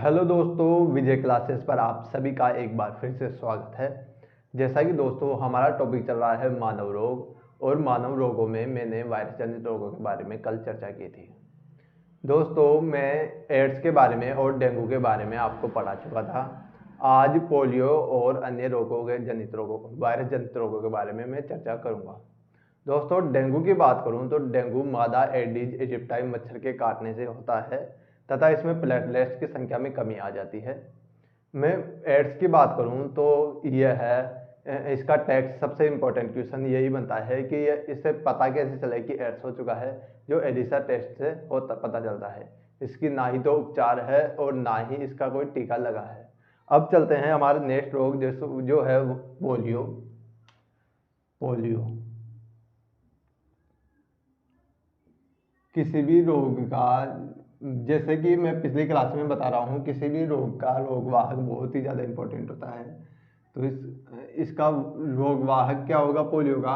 Hello दोस्तों, विजय classes पर आप सभी का एक बार फिर से स्वागत है। जैसा कि दोस्तों हमारा टॉपिक चल रहा है मानव रोग, और मानव रोगों में मैंने वायरस जनित रोगों के बारे में कल चर्चा की थी। दोस्तों मैं एड्स के बारे में और डेंगू के बारे में आपको पढ़ा चुका था। आज पोलियो और अन्य रोगों के जनित रोगों वायरस जनित रोगों के बारे में मैं चर्चा करूँगा। दोस्तों डेंगू की बात करूं तो डेंगू मादा एडिज इजिप्टाई मच्छर के काटने से होता है तथा इसमें प्लेटलेट्स की संख्या में कमी आ जाती है। मैं एड्स की बात करूं तो यह है इसका टेक्स्ट सबसे इम्पोर्टेंट क्वेश्चन यही बनता है कि इससे पता कैसे चले कि एड्स हो चुका है, जो एलिसा टेस्ट से होता पता चलता है। इसकी ना ही तो उपचार है और ना ही इसका कोई टीका लगा है। अब चलते हैं हमारे नेक्स्ट रोग जो है पोलियो। पोलियो किसी भी रोग का, जैसे कि मैं पिछली क्लास में बता रहा हूँ, किसी भी रोग का रोगवाहक बहुत ही ज़्यादा इम्पोर्टेंट होता है। तो इसका रोगवाहक क्या होगा पोलियो का?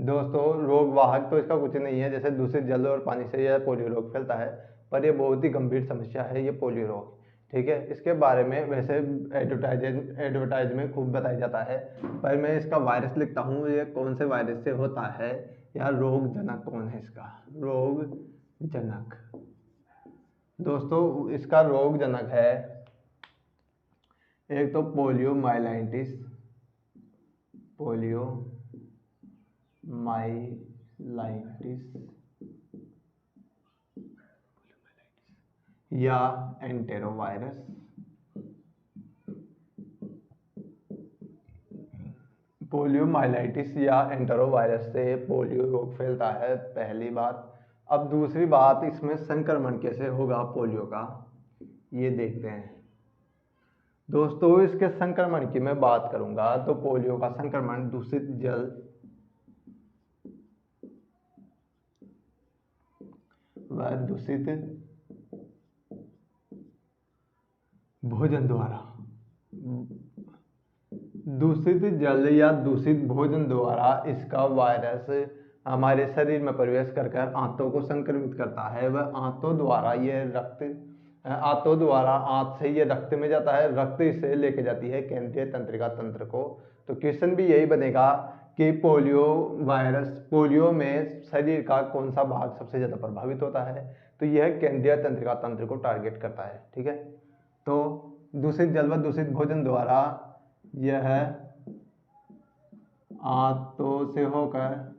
दोस्तों रोगवाहक तो इसका कुछ नहीं है, जैसे दूषित जल और पानी से यह पोलियो रोग फैलता है, पर यह बहुत ही गंभीर समस्या है ये पोलियो रोग। ठीक है, इसके बारे में वैसे एडवर्टाइज में खूब बताया जाता है, पर मैं इसका वायरस लिखता हूँ, ये कौन से वायरस से होता है या रोग जनक कौन है इसका। रोग जनक दोस्तों इसका रोग जनक है एक तो पोलियो माइलाइटिस, पोलियो माइलाइटिस या एंटेरोवायरस। पोलियो माइलाइटिस या एंटेरोवायरस से पोलियो रोग फैलता है, पहली बात। अब दूसरी बात, इसमें संक्रमण कैसे होगा पोलियो का, ये देखते हैं। दोस्तों इसके संक्रमण की मैं बात करूंगा तो पोलियो का संक्रमण दूषित जल व दूषित भोजन द्वारा, दूषित जल या दूषित भोजन द्वारा इसका वायरस हमारे शरीर में प्रवेश कर आंतों को संक्रमित करता है। वह आंतों द्वारा आंत से ये रक्त में जाता है, रक्त इसे लेके जाती है केंद्रीय तंत्रिका तंत्र को। तो क्वेश्चन भी यही बनेगा कि पोलियो में शरीर का कौन सा भाग सबसे ज्यादा प्रभावित होता है, तो यह केंद्रीय तंत्रिका तंत्र को टारगेट करता है। ठीक है, तो दूषित जल व दूषित भोजन द्वारा यह आंतों से होकर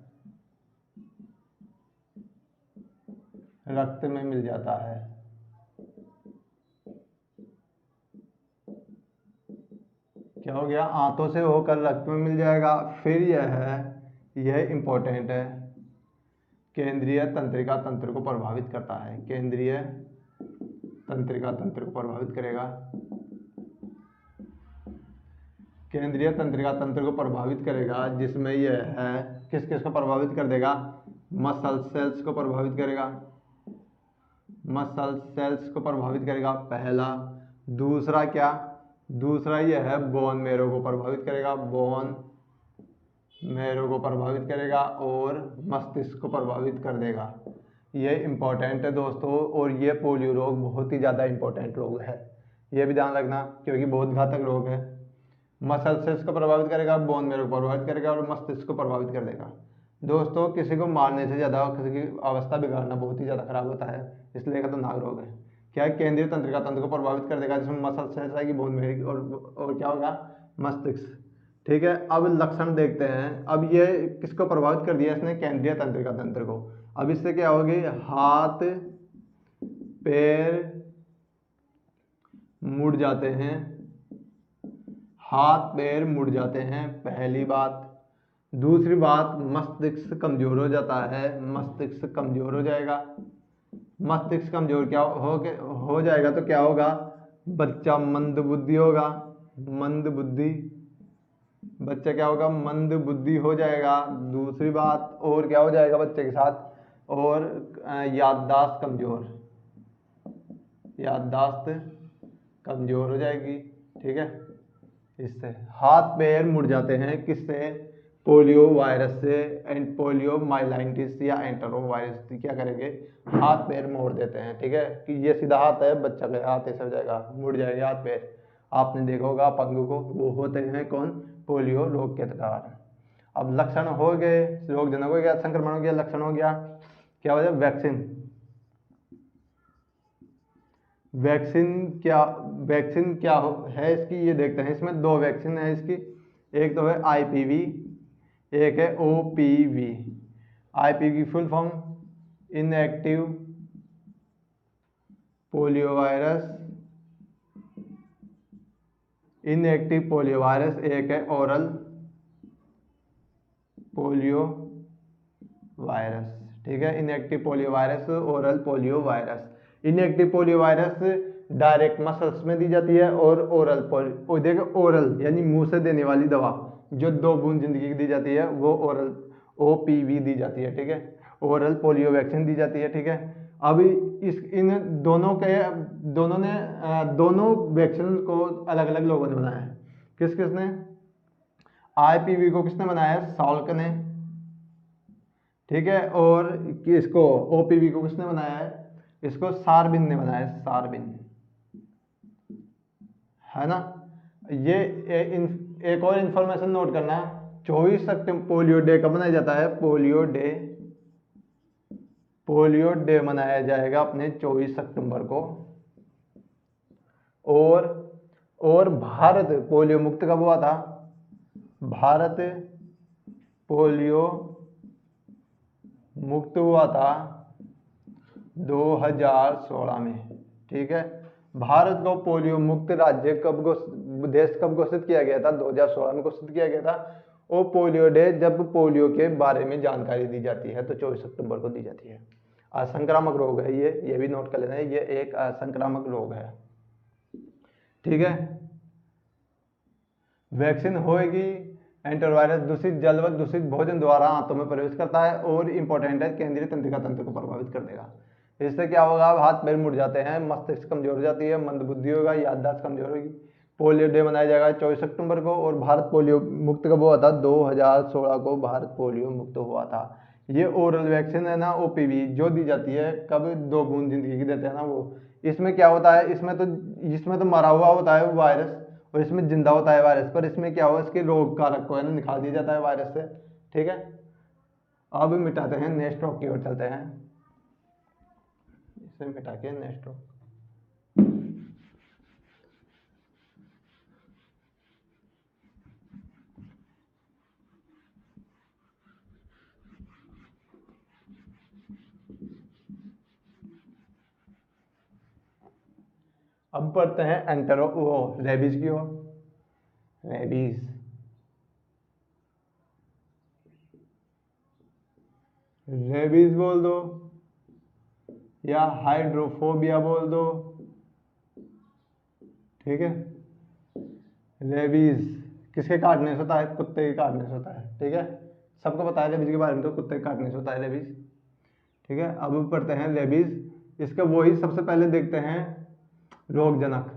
रक्त में मिल जाता है। क्या हो गया? आंतों से होकर रक्त में मिल जाएगा। फिर यह इंपॉर्टेंट है, केंद्रीय तंत्रिका तंत्र को प्रभावित करता है। केंद्रीय तंत्रिका तंत्र को प्रभावित करेगा। केंद्रीय तंत्रिका तंत्र को प्रभावित करेगा, जिसमें यह है किस किस को प्रभावित कर देगा? मसल सेल्स को प्रभावित करेगा। मसल सेल्स को प्रभावित करेगा पहला। दूसरा क्या? दूसरा यह है बोन मेरो को प्रभावित करेगा। बोन मेरो को प्रभावित करेगा और मस्तिष्क को प्रभावित कर देगा। ये इंपॉर्टेंट है दोस्तों, और ये पोलियो रोग बहुत ही ज़्यादा इंपॉर्टेंट रोग है, ये भी ध्यान रखना क्योंकि बहुत घातक रोग है। मसल सेल्स को प्रभावित करेगा, बोन मेरो को प्रभावित करेगा और मस्तिष्क को प्रभावित कर देगा। दोस्तों किसी को मारने से ज़्यादा किसी की अवस्था बिगाड़ना बहुत ही ज़्यादा खराब होता है, इसलिए खतरनाक रोग है। क्या केंद्रीय तंत्रिका तंत्र को प्रभावित कर देगा, जिसमें मसल सेल्स आएगी, बोन मेरो और क्या होगा? मस्तिष्क। ठीक है, अब लक्षण देखते हैं। अब ये किसको प्रभावित कर दिया इसने? केंद्रीय तंत्रिका तंत्र को। अब इससे क्या होगी? हाथ पैर मुड़ जाते हैं, हाथ पैर मुड़ जाते हैं, पहली बात। दूसरी बात, मस्तिष्क कमजोर हो जाता है, मस्तिष्क कमजोर हो जाएगा। मस्तिष्क कमजोर क्या हो जाएगा तो क्या होगा? बच्चा मंद बुद्धि होगा। मंद बुद्धि, बच्चा क्या होगा? मंद बुद्धि हो जाएगा। दूसरी बात और क्या हो जाएगा बच्चे के साथ? और याददाश्त कमजोर, याददाश्त कमजोर हो जाएगी। ठीक है, इससे हाथ पैर मुड़ जाते हैं, किससे? पोलियो वायरस से पोलियो माइलाइटिस या एंटेरो वायरस से क्या करेंगे, हाथ पैर मोड़ देते हैं। ठीक है, कि ये सीधा हाथ है, बच्चा का हाथ ऐसे हो जाएगा, मुड़ जाएंगे हाथ पैर। आपने देखा होगा पंगु को, वो होते हैं कौन, पोलियो रोग के कारण। अब लक्षण हो गए, रोगजनक हो गया, संक्रमण हो गया, लक्षण हो गया, क्या वजह, वैक्सीन। वैक्सीन क्या है इसकी, ये देखते हैं। इसमें दो वैक्सीन है इसकी, एक तो है आईपीवी, एक है OPV. IPv full form inactive polio virus, inactive polio virus. एक है ओरल पोलियो वायरस। ठीक है, inactive polio virus, oral polio virus. Inactive polio virus direct muscles में दी जाती है, और ओरल पोलियो, देखो ओरल यानी मुंह से देने वाली दवा जो 2 बूंद जिंदगी की दी जाती है, वो ओरल ओपीवी दी जाती है। ठीक है, ओरल पोलियो वैक्सीन दी जाती है। ठीक है, अब इन दोनों के दोनों वैक्सीन को अलग अलग लोगों ने बनाया है। किस किसने, आईपीवी को किसने बनाया है, सॉल्क ने। ठीक है, और इसको ओपीवी को किसने बनाया है, इसको सार्बिन ने बनाया है, सार्बिन, है ना। ये एक और इंफॉर्मेशन नोट करना, 24 सितंबर पोलियो डे कब मनाया जाता है, पोलियो डे मनाया जाएगा अपने 24 सितंबर को। और भारत पोलियो मुक्त कब हुआ था, भारत पोलियो मुक्त हुआ था 2016 में। ठीक है, भारत को पोलियो मुक्त राज्य देश कब घोषित किया गया था, 2016 में घोषित किया गया था। और पोलियो डे जब पोलियो के बारे में जानकारी दी जाती है तो 24 सितंबर को दी जाती है। असंक्रामक रोग है ये भी नोट कर लेना है, ये एक असंक्रामक रोग है। ठीक है, वैक्सीन होएगी, एंटीवायरस दूषित जल व दूषित भोजन द्वारा आंतों में प्रवेश करता है, और इंपॉर्टेंट है, केंद्रीय तंत्रिका तंत्र को प्रभावित कर देगा। इससे क्या होगा, हाथ पैर मुड़ जाते हैं, मस्तिष्क कमजोर हो जाती है, मंदबुद्धि होगा, याददाश्त कमजोर होगी। पोलियो डे मनाया जाएगा 24 सितंबर को। और भारत पोलियो मुक्त कब हुआ था, 2016 को भारत पोलियो मुक्त हुआ था। ये ओरल वैक्सीन है ना, ओपीवी, जो दी जाती है कब, 2 बूंद जिंदगी की देते हैं ना वो। इसमें क्या होता है, इसमें तो मरा हुआ होता है वायरस, और इसमें जिंदा होता है वायरस। पर इसमें क्या हुआ, इसके रोग कारक को है ना निकाल दिया जाता है वायरस से। ठीक है, अब मिटाते हैं, नेक्स्ट रोग की ओर चलते हैं। इसे मिटा के नेक्स्ट रोग, अब पढ़ते हैं एंटेरो रेबीज की ओर। रेबीज, रेबीज बोल दो या हाइड्रोफोबिया बोल दो। ठीक है, रेबीज किसके काटने से होता है, कुत्ते के काटने से होता है। ठीक है, सबको पता है रेबीज के बारे में, तो कुत्ते के काटने से होता है रेबीज। ठीक है, अब पढ़ते हैं रेबीज। इसका वही सबसे पहले देखते हैं रोगजनक,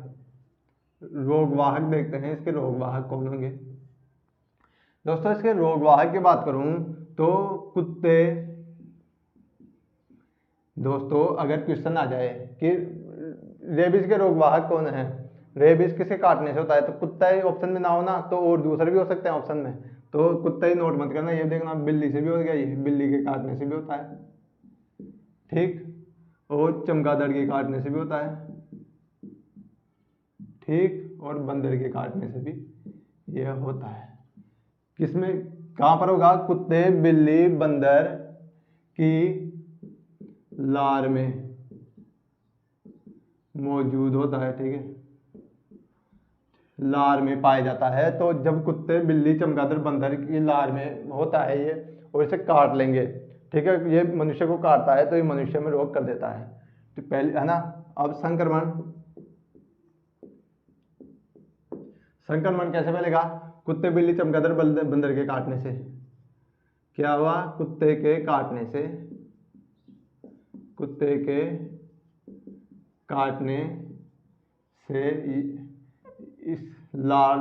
रोगवाहक देखते हैं, इसके रोगवाहक कौन होंगे। दोस्तों इसके रोगवाहक की बात करूं तो कुत्ते, दोस्तों अगर क्वेश्चन आ जाए कि रेबीज के रोगवाहक कौन है, रेबीज किसे काटने से होता है, तो कुत्ता ही ऑप्शन में ना हो ना, तो और दूसरे भी हो सकते हैं ऑप्शन में, तो कुत्ता ही नोट मत करना। ये देखना बिल्ली से भी हो गया, ये बिल्ली के काटने से भी होता है। ठीक, और चमगादड़ के काटने से भी होता है। ठीक, और बंदर के काटने से भी यह होता है। किसमें, कहां पर होगा, कुत्ते, बिल्ली, बंदर की लार में मौजूद होता है। ठीक है, लार में पाया जाता है। तो जब कुत्ते, बिल्ली, चमगादड़, बंदर की लार में होता है ये, और इसे काट लेंगे, ठीक है, ये मनुष्य को काटता है, तो ये मनुष्य में रोग कर देता है। तो पहले है ना, अब संक्रमण, संक्रमण कैसे फैलेगा, कुत्ते, बिल्ली, चमगादड़, बंदर के काटने से। क्या हुआ, कुत्ते के काटने से, कुत्ते के काटने से इस लार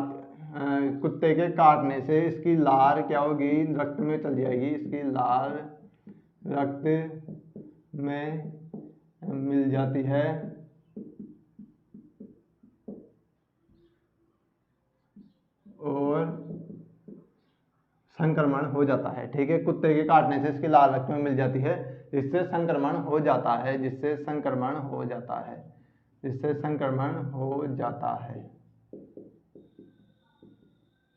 कुत्ते के काटने से इसकी लार क्या होगी, रक्त में चल जाएगी, इसकी लार रक्त में मिल जाती है और संक्रमण हो जाता है। ठीक है, कुत्ते के काटने से इसकी लार रक्त में मिल जाती है, जिससे संक्रमण हो जाता है, जिससे संक्रमण हो जाता है, जिससे संक्रमण हो जाता है।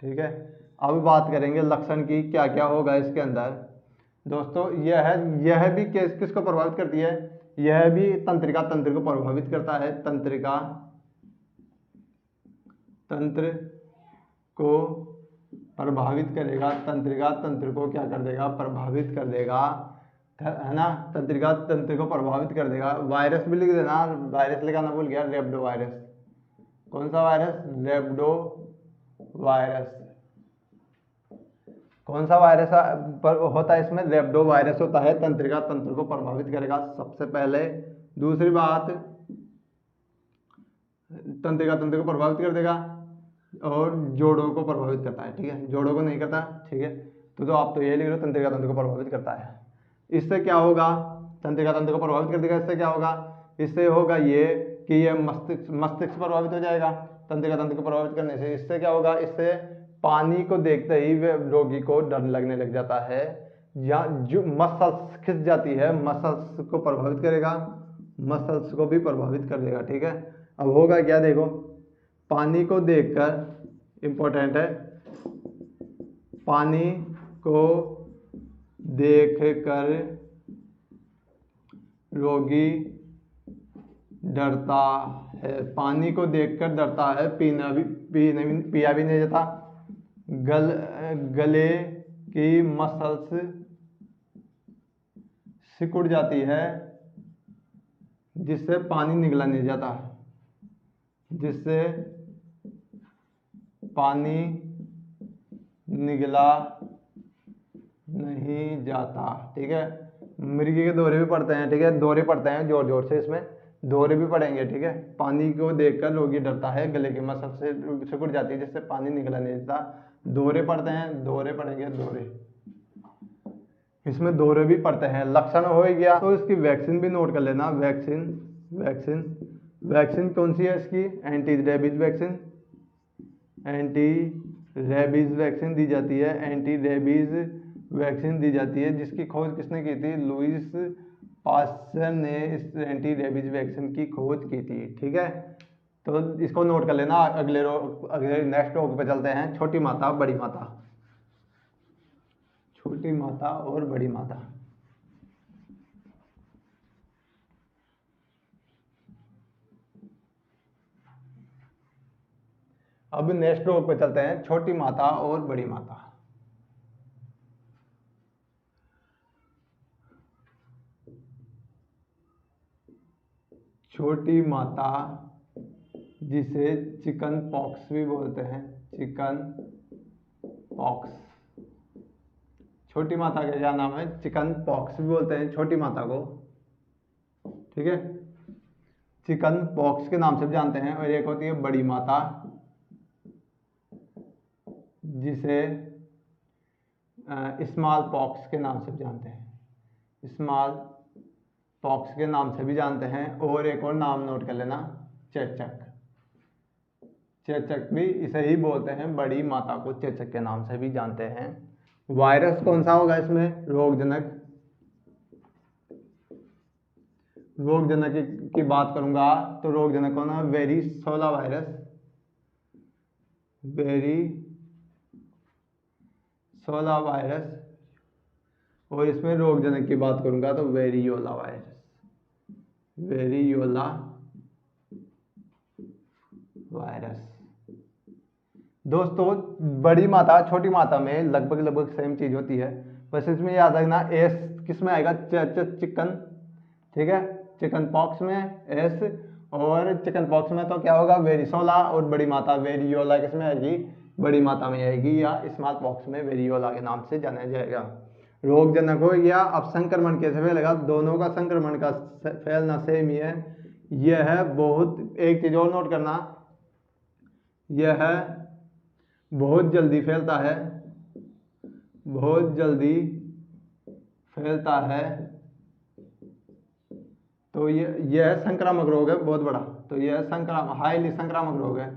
ठीक है, अब बात करेंगे लक्षण की, क्या क्या होगा इसके अंदर। दोस्तों यह भी किसको प्रभावित करती है, यह भी तंत्रिका तंत्र को प्रभावित करता है, तंत्रिका तंत्र को प्रभावित करेगा, तंत्रिका तंत्र को क्या कर देगा, प्रभावित कर देगा, है ना, तंत्रिका तंत्र को प्रभावित कर देगा। वायरस भी लिख देना, वायरस लिखाना भूल गया, रेब्डो वायरस। कौन सा वायरस, रेब्डो वायरस। कौन सा वायरस होता है इसमें, रेब्डो वायरस होता है, तंत्रिका तंत्र को प्रभावित करेगा सबसे पहले। दूसरी बात, तंत्रिका तंत्र को प्रभावित कर देगा और जोड़ों को प्रभावित करता है। ठीक है, जोड़ों को नहीं करता। ठीक है, तो आप तो ये लिख लो, तंत्रिका तंत्र को प्रभावित करता है। इससे क्या होगा, तंत्रिका तंत्र को प्रभावित कर देगा, इससे क्या होगा, इससे होगा ये कि ये मस्तिष्क प्रभावित हो जाएगा तंत्रिका तंत्र को प्रभावित करने से। इससे क्या होगा, इससे पानी को देखते ही वे रोगी को डर लगने लग जाता है, या जो मसल्स खिंच जाती है, मसल्स को प्रभावित करेगा, मसल्स को भी प्रभावित कर देगा। ठीक है, अब होगा क्या, देखो, पानी को देखकर, इंपॉर्टेंट है, पानी को देखकर रोगी डरता है, पानी को देखकर डरता है, पिया भी नहीं जाता, गले की मसल्स सिकुड़ जाती है, जिससे पानी निगला नहीं जाता, जिससे पानी निगला नहीं जाता। ठीक है, मिर्गी के दौरे भी पड़ते हैं। ठीक है, दौरे पड़ते हैं जोर जोर से, इसमें दौरे भी पड़ेंगे। ठीक है, पानी को देखकर रोगी डरता है, गले की मसल से सिकुड़ जाती है, जिससे पानी निगला नहीं जाता, दौरे पड़ते हैं, दौरे पड़ेंगे, दौरे, इसमें दौरे भी पड़ते हैं। लक्षण हो गया, तो इसकी वैक्सीन भी नोट कर लेना, वैक्सीन वैक्सीन वैक्सीन कौन सी है इसकी, anti rabies vaccine, anti rabies vaccine दी जाती है, एंटी रेबीज वैक्सीन दी जाती है, जिसकी खोज किसने की थी, लुइस पास्चर ने इस एंटी रेबीज वैक्सीन की खोज की थी। ठीक है, तो इसको नोट कर लेना। अगले नेक्स्ट रोग पे चलते हैं, छोटी माता बड़ी माता, छोटी माता और बड़ी माता। अब नेक्स्ट रोग पे चलते हैं, छोटी माता और बड़ी माता। छोटी माता, जिसे चिकन पॉक्स भी बोलते हैं, चिकन पॉक्स, छोटी माता का क्या नाम है, चिकन पॉक्स भी बोलते हैं छोटी माता को। ठीक है, चिकन पॉक्स के नाम से भी जानते हैं। और एक होती है बड़ी माता, जिसे स्मॉल पॉक्स के नाम से भी जानते हैं, स्मॉल पॉक्स के नाम से भी जानते हैं। और एक और नाम नोट कर लेना, चेचक, चेचक भी इसे ही बोलते हैं, बड़ी माता को चेचक के नाम से भी जानते हैं। वायरस कौन सा होगा इसमें, रोगजनक, रोगजनक की बात करूंगा तो रोगजनक कौन है, वेरिसोला वायरस, वेरिसोला वायरस। और इसमें रोगजनक की बात करूंगा तो वेरियोला वायरस, वेरियोला वायरस। दोस्तों, बड़ी माता छोटी माता में लगभग सेम चीज होती है, बस इसमें याद रखना एस किस में आएगा, चिकन। ठीक है, चिकन पॉक्स में एस, और चिकन पॉक्स में तो क्या होगा, वेरिसोला, और बड़ी माता वेरियोला किस में आएगी, बड़ी माता में आएगी, या स्मॉल पॉक्स में वेरियोला के नाम से जाना जाएगा। रोगजनक हो गया। अब संक्रमण कैसे फैलेगा, दोनों का संक्रमण का फैलना सेम ही है। यह बहुत, एक चीज और नोट करना, यह बहुत जल्दी फैलता है, बहुत जल्दी फैलता है। तो यह संक्रामक रोग है बहुत बड़ा। तो यह हाईली संक्रामक रोग है।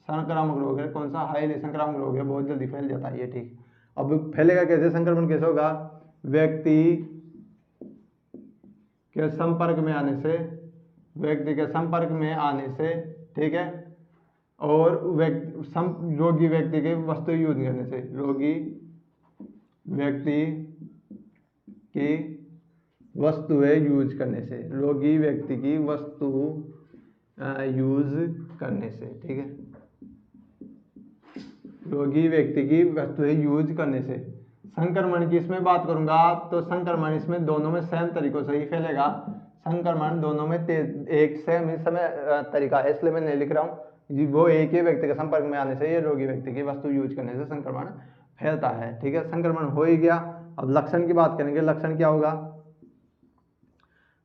संक्रामक रोग है, कौन सा? हाईली संक्रामक रोग है, बहुत जल्दी फैल जाता है ये। ठीक, अब फैलेगा कैसे? संक्रमण कैसे होगा? व्यक्ति के संपर्क में आने से, व्यक्ति के संपर्क में आने से, ठीक है, और रोगी व्यक्ति के वस्तु यूज करने से, रोगी व्यक्ति की वस्तुएं यूज करने से, रोगी व्यक्ति की वस्तु यूज करने से, ठीक है, रोगी व्यक्ति की वस्तुएं यूज करने से। संक्रमण की इसमें बात करूंगा तो संक्रमण इसमें दोनों में सेम तरीकों से ही फैलेगा। संक्रमण दोनों में एक सेम ही समय तरीका है, इसलिए मैं नहीं लिख रहा हूँ। वो एक ही व्यक्ति के संपर्क में आने से, ये रोगी व्यक्ति की वस्तु यूज करने से संक्रमण फैलता है। ठीक है, संक्रमण हो ही गया। अब लक्षण की बात करेंगे। लक्षण क्या होगा?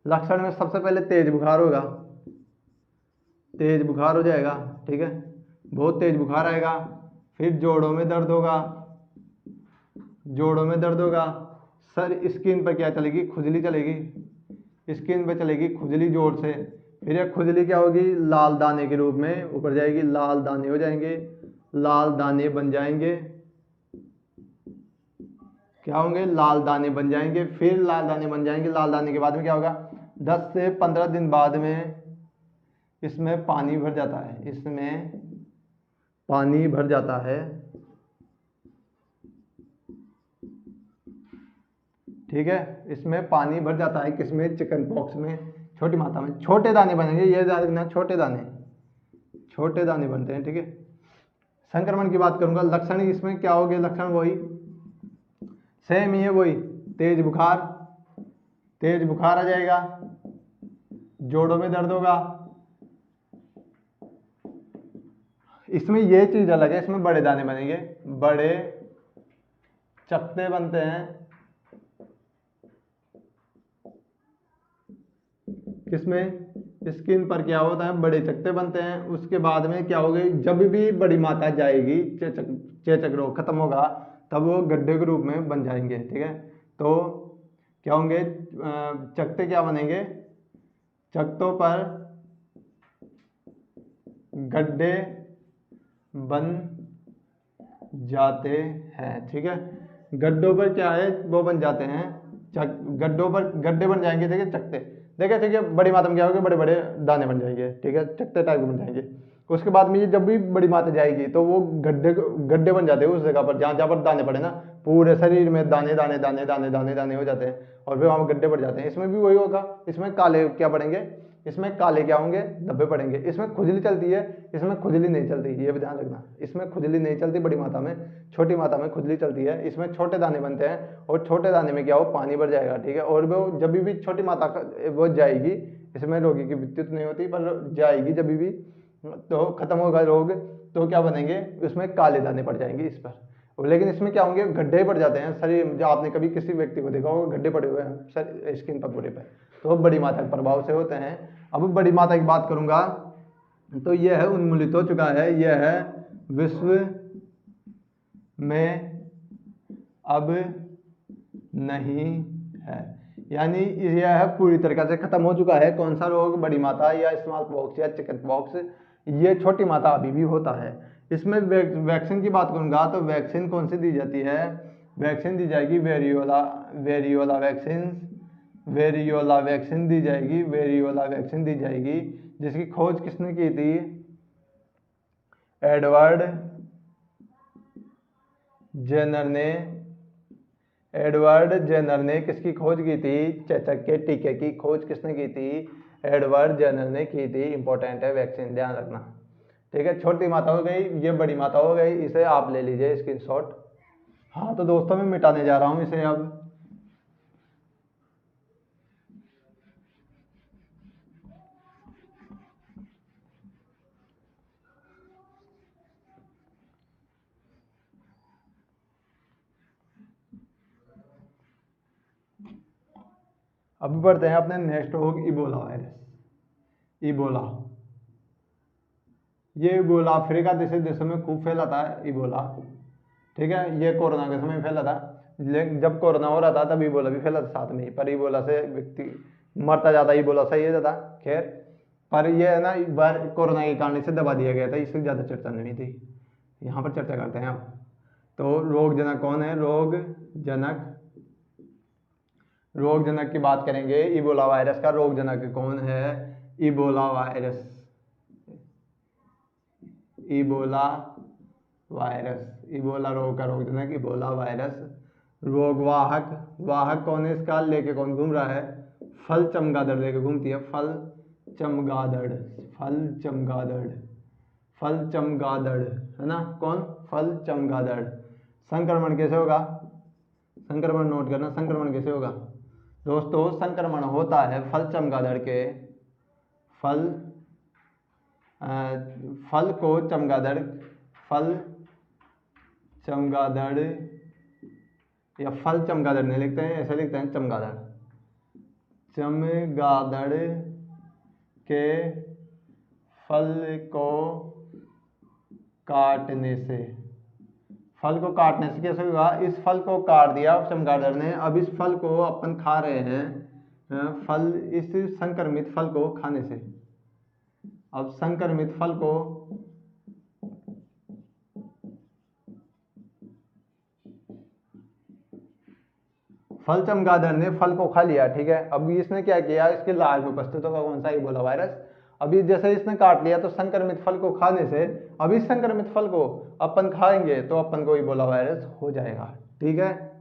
लक्षण में सबसे पहले तेज बुखार होगा, तेज बुखार हो जाएगा, ठीक है, बहुत तेज बुखार आएगा। फिर जोड़ों में दर्द होगा, जोड़ों में दर्द होगा। सर स्किन पर क्या चलेगी? खुजली चलेगी, स्किन पर चलेगी खुजली जोर से। फिर यह खुजली क्या होगी? लाल दाने के रूप में ऊपर जाएगी, लाल दाने हो जाएंगे, लाल दाने बन जाएंगे। क्या होंगे? लाल दाने बन जाएंगे। फिर लाल दाने बन जाएंगे, लाल दाने के बाद में क्या होगा? 10 से 15 दिन बाद में इसमें पानी भर जाता है, इसमें पानी भर जाता है, ठीक है, इसमें पानी भर जाता है। किसमें? चिकन पॉक्स में, छोटी मात्रा में। छोटे दाने बनेंगे, ये ध्यान रखना, छोटे दाने, छोटे दाने बनते हैं, ठीक है। संक्रमण की बात करूंगा। लक्षण इसमें क्या हो गए? लक्षण वही सेम ही है, वही तेज बुखार, तेज बुखार आ जाएगा, जोड़ों में दर्द होगा। इसमें ये चीज अलग है, इसमें बड़े दाने बनेंगे, बड़े चकते बनते हैं। किसमें? स्किन पर क्या होता है? बड़े चकते बनते हैं। उसके बाद में क्या होगी? जब भी बड़ी मात्रा जाएगी, चेचक रोग खत्म होगा, तब वो गड्ढे के रूप में बन जाएंगे, ठीक है। तो क्या होंगे? चकते क्या बनेंगे? चकतों पर गड्ढे बन जाते हैं, ठीक है। गड्ढों पर क्या है? वो बन जाते हैं, गड्ढों पर गड्ढे बन जाएंगे, ठीक है, चकते, देखिए, ठीक है। बड़ी मात्रा में क्या होगा? बड़े बड़े दाने बन जाएंगे, ठीक है, चकते टाइप के बन जाएंगे। उसके बाद में ये जब भी बड़ी मात्रा जाएगी तो वो गड्ढे गड्ढे बन जाते हैं उस जगह पर, जहाँ जहाँ पर दाने पड़े ना, पूरे शरीर में दाने दाने दाने दाने दाने दाने हो जाते हैं, और फिर वहाँ गड्ढे पड़ जाते हैं। इसमें भी वही होगा, इसमें काले क्या पड़ेंगे? इसमें काले क्या होंगे? धब्बे पड़ेंगे। इसमें खुजली चलती है, इसमें खुजली नहीं चलती, ये भी ध्यान रखना। इसमें खुजली नहीं चलती बड़ी मात्रा में, छोटी मात्रा में खुजली चलती है। इसमें छोटे दाने बनते हैं, और छोटे दाने में क्या हो? पानी भर जाएगा, ठीक है। और वो जब भी छोटी मात्रा वो जाएगी, इसमें रोगी की मृत्यु तो नहीं होती, पर जाएगी जब भी तो खत्म होगा रोग, तो क्या बनेंगे? उसमें काले दाने पड़ जाएंगे इस पर। लेकिन इसमें क्या होंगे? गड्ढे पड़ जाते हैं शरीर, जो आपने कभी किसी व्यक्ति को देखा होगा गड्ढे पड़े हुए हैं सर स्किन पर पूरे पे, तो बड़ी मात्रा के प्रभाव से होते हैं। अब बड़ी मात्रा की बात करूंगा तो यह है उन्मूलित हो चुका है, यह है विश्व में अब नहीं है, यानी यह है पूरी तरीके से खत्म हो चुका है। कौन सा रोग? बड़ी मात्रा या स्मॉल पॉक्स या चिकन पॉक्स। ये छोटी मात्रा अभी भी होता है। इसमें वैक्सीन की बात करूंगा तो वैक्सीन कौन सी दी जाती है? वैक्सीन दी जाएगी variola, variola vaccine, variola vaccine दी जाएगी, वेरियोला वैक्सीन दी जाएगी, जिसकी खोज किसने की थी? एडवर्ड जेनर ने, एडवर्ड जेनर ने किसकी खोज की थी? चेचक के टीके की खोज किसने की थी? एडवर्ड जेनर ने की थी। इंपॉर्टेंट है, वैक्सीन ध्यान रखना, ठीक है। छोटी मात्रा हो गई, ये बड़ी मात्रा हो गई, इसे आप ले लीजिए स्क्रीनशॉट। हाँ तो दोस्तों मैं मिटाने जा रहा हूँ इसे अब बढ़ते हैं अपने नेक्स्ट रोग, इबोला वायरस। इबोला, ये इबोला अफ्रीका जैसे देशों में खूब फैला था इबोला, ठीक है। ये कोरोना के समय फैला था, लेकिन जब कोरोना हो रहा था तब इबोला भी फैला था साथ में ही, पर इबोला से व्यक्ति मरता ज़्यादा, इबोला सही है ज़्यादा। खैर, पर ये है ना, एक बार कोरोना के कारण इसे दबा दिया गया था, इससे ज़्यादा चर्चा नहीं थी। यहाँ पर चर्चा करते हैं अब। तो रोग जनक कौन है? रोग जनक की बात करेंगे इबोला वायरस का। रोग जनक कौन है? Ebola virus. Ebola virus, Ebola रोग का रोग जनक इबोला वायरस। रोग वाहक कौन है इसका? लेके कौन घूम रहा है? फल चमगादड़ लेके घूमती है, फल चमगादड़। फल चमगादड़ है ना, कौन? फल चमगादड़। संक्रमण कैसे होगा? संक्रमण नोट करना, संक्रमण कैसे होगा दोस्तों? संक्रमण होता है फल चमगादड़ के फल फल को चमगादड़, फल चमगादड़ या फल चमगादड़ नहीं लिखते हैं, ऐसे लिखते हैं चमगादड़। चमगादड़ के फल को काटने से। फल को काटने से कैसे होगा? इस फल को काट दिया चमगादड़ ने, अब इस फल को अपन खा रहे हैं, फल, इस संक्रमित फल को खाने से। अब संक्रमित फल को फल चमगादड़ ने फल को खा लिया, ठीक है। अब इसने क्या किया? इसके लाल में उपस्थित होगा कौन सा? Ebola virus. अभी जैसे इसने काट लिया तो संक्रमित फल को खाने से, अब इस संक्रमित फल को अपन खाएंगे तो अपन को इबोला वायरस हो जाएगा, ठीक है।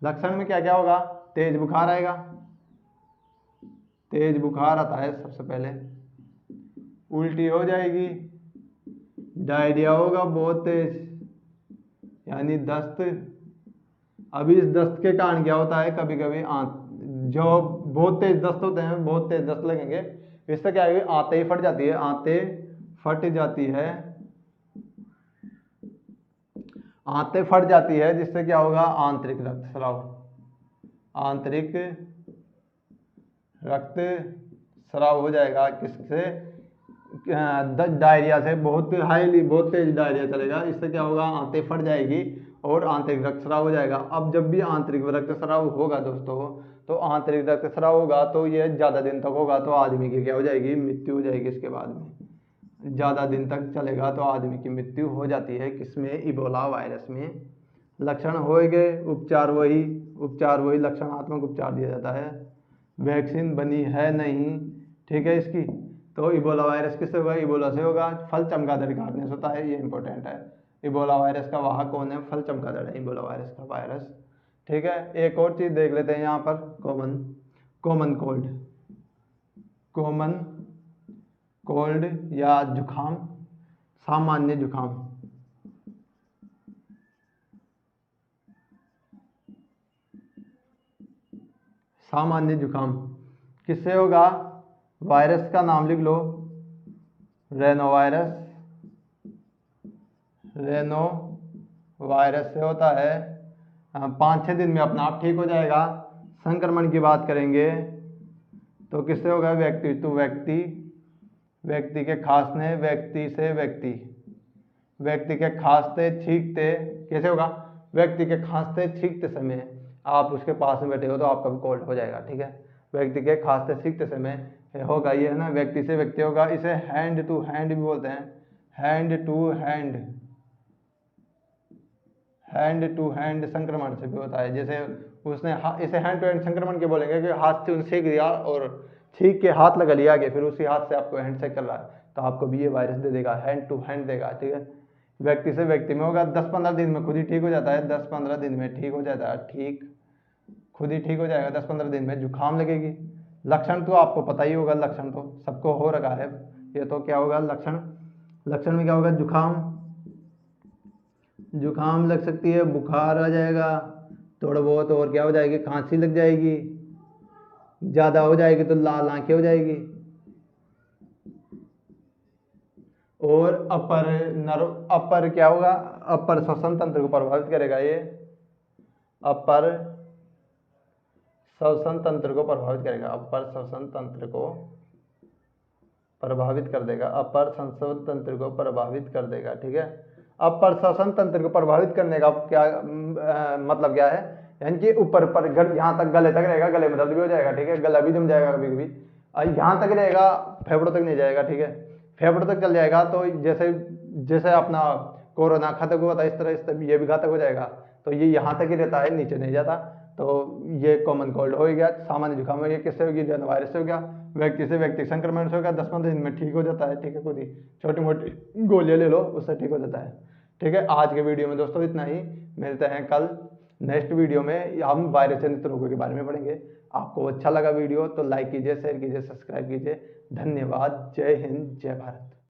लक्षण में क्या क्या होगा? तेज बुखार आएगा, तेज बुखार आता है सबसे पहले। उल्टी हो जाएगी, डायरिया होगा बहुत तेज, यानी दस्त। अभी इस दस्त के कारण क्या होता है? कभी कभी जो बहुत तेज दस्त होते हैं, बहुत तेज दस्त लगेंगे, इससे क्या है? आंतें ही फट जाती है, आंतें फट जाती है, जिससे क्या होगा? आंतरिक रक्तस्राव हो जाएगा। किससे? डायरिया से। बहुत तेज डायरिया चलेगा, इससे क्या होगा? आंतें फट जाएगी और आंतरिक रक्तस्राव हो जाएगा। अब जब भी आंतरिक रक्तस्राव होगा दोस्तों, तो आंतरिक रक्तस्राव होगा तो ये ज़्यादा दिन तक होगा तो आदमी की क्या हो जाएगी? मृत्यु हो जाएगी। इसके बाद में ज़्यादा दिन तक चलेगा तो आदमी की मृत्यु हो जाती है। किसमें? इबोला वायरस में। लक्षण हो गए, उपचार वही लक्षणात्मक उपचार दिया जाता है। वैक्सीन बनी है नहीं, ठीक है इसकी। तो इबोला वायरस किससे होगा? इबोला से होगा, फल चमगादड़ काटने से होता है, ये इंपॉर्टेंट है। इबोला वायरस का वाहक कौन है? फल चमगादड़ है इबोला वायरस का वायरस, ठीक है। एक और चीज़ देख लेते हैं यहाँ पर, कॉमन कोल्ड या जुखाम, सामान्य जुखाम। सामान्य जुखाम किससे होगा? वायरस का नाम लिख लो, रेनो वायरस से होता है। 5-6 दिन में अपना आप ठीक हो जाएगा। संक्रमण की बात करेंगे तो किससे होगा? व्यक्ति टू व्यक्ति के खांसने, व्यक्ति के खांसते छींकते। कैसे होगा? व्यक्ति के खांसते छींकते समय आप उसके पास में बैठे हो तो आपका भी कोल्ड हो जाएगा, ठीक है। व्यक्ति के खांसते छींकते समय होगा, ये है ना, व्यक्ति से व्यक्ति होगा। इसे हैंड टू हैंड भी बोलते हैं, हैंड टू हैंड संक्रमण से भी होता है। जैसे उसने इसे हैंड टू हैंड संक्रमण के बोलेंगे कि हाथ से उन्हें छींक दिया और छींक के हाथ लगा लिया आगे, फिर उसी हाथ से आपको हैंड शेक कर रहा है तो आपको भी ये वायरस दे देगा, हैंड टू हैंड देगा, ठीक है। व्यक्ति से व्यक्ति में होगा, 10-15 दिन में खुद ही ठीक हो जाता है, 10-15 दिन में ठीक हो जाता है, खुद ही ठीक हो जाएगा 10-15 दिन में। जुखाम लगेगी। लक्षण तो आपको पता ही होगा, लक्षण तो सबको हो रखा है। ये तो क्या होगा? लक्षण में क्या होगा? जुखाम लग सकती है, बुखार आ जाएगा थोड़ा बहुत, और क्या हो जाएगी? खांसी लग जाएगी, ज़्यादा हो जाएगी तो लाल आंखें हो जाएगी। और अपर क्या होगा? अपर श्वसन तंत्र को प्रभावित करेगा ये, अपर श्वसन तंत्र को प्रभावित कर देगा, अपर संसद तंत्र को प्रभावित कर देगा। ठीक है, अब प्रशासन तंत्र को प्रभावित करने का क्या मतलब क्या है, यानी कि ऊपर पर यहाँ तक गले तक रहेगा, गले में दर्द भी हो जाएगा। ठीक है, गला भी जम जाएगा कभी कभी, यहाँ तक रहेगा, फेफड़ों तक नहीं जाएगा। ठीक है, फेफड़ों तक चल जाएगा तो जैसे जैसे अपना कोरोना खतक हुआ था इस तरह ये भी घातक हो जाएगा। तो ये यहाँ तक ही रहता है, नीचे नहीं जाता। तो ये कॉमन कोल्ड हो गया, सामान्य जुकाम हो गया, किससे होगी, जन वायरस से हो गया, व्यक्ति से व्यक्ति संक्रमण से होगा, 10-15 दिन में ठीक हो जाता है। ठीक है, खुद ही छोटी मोटी गोलियां ले लो उससे ठीक हो जाता है। ठीक है, आज के वीडियो में दोस्तों इतना ही, मिलते हैं कल नेक्स्ट वीडियो में। हम वायरस जनित रोगों के बारे में पढ़ेंगे। आपको अच्छा लगा वीडियो तो लाइक कीजिए, शेयर कीजिए, सब्सक्राइब कीजिए। धन्यवाद। जय हिंद, जय भारत।